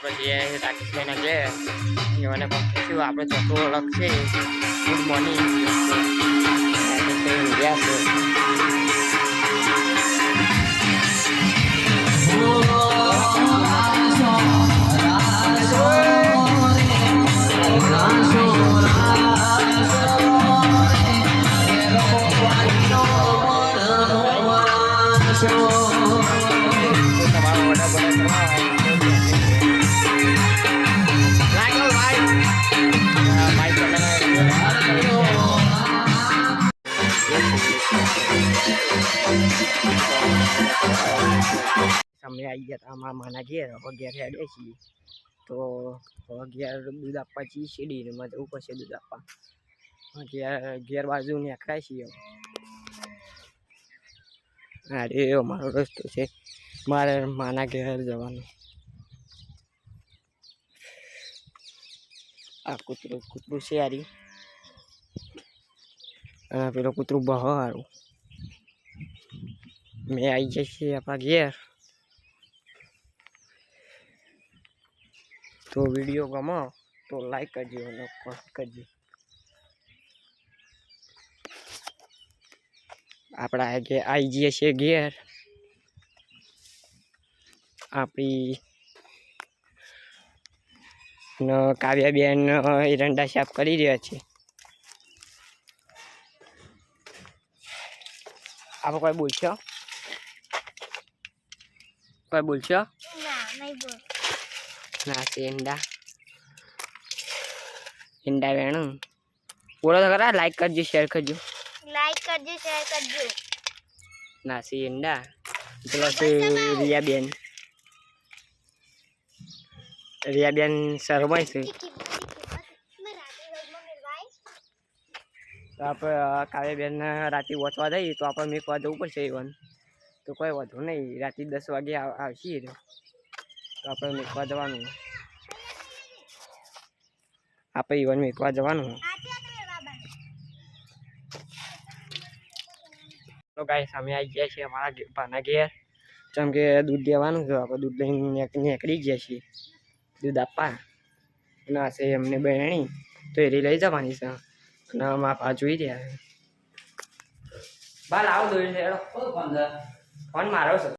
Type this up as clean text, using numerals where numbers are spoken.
આપણે જઈએ રાકેશભાઈના ઘેર એવાને પૂછ્યું આપણે ચોથો ઓળખ છે ગુડ મોર્નિંગ ગયા છે અમે આવી ગયા હતા મામાના ઘેર ઘેર હેડે છીએ તો ઘેર દૂધ આપવા છીએ શેરડીમાં જવું પડશે દૂધ આપવા ઘેર બાજુ નીકળાય છીએ અરે મારો રસ્તો છે મારે માના ઘેર જવાનું આ કૂતરું છે યારી અને પેલો કૂતરું બહુ સારું મેં આવી જાય છે આપણા ઘેર તો વિડીયો ગમો તો લાઈક કરજો અને કોમેન્ટ કરજો આપણા આવી જઈએ છીએ ઘેર આપણી કાવ્યાબેન એરંડા સાફ કરી રહ્યા છે આપણે કોઈ બોલશો કોઈ બોલશો ના છે ઈંડા વેણું બોલો તો ખરા લાઈક કરજો શેર કરજો ના છે ઈંડા પેલો છે રિયાબેન શરમાય છે તો આપણે કાવ્યાબેન રાતે વાંચવા જઈએ તો આપણે મેકવા જવું પડશે ઇવન તો કોઈ વધુ નહીં રાતે 10 વાગે આવશે તો આપણે મેકવા જવાનું આપણે ઇવન મેકવા જવાનું તો ગાઈસ અમે આવી ગયા છીએ અમારા ભાના ઘેર જેમ કે દૂધ દેવાનું છે આપણે દૂધ લઈને નીકળી ગયા છીએ દૂધ આપવા ના છે એમને બહેણી તો એ લઈ જવાની છે અને મારા પા જોઈ રહ્યા છે બાલ આવો દોડી ફોન મારો છે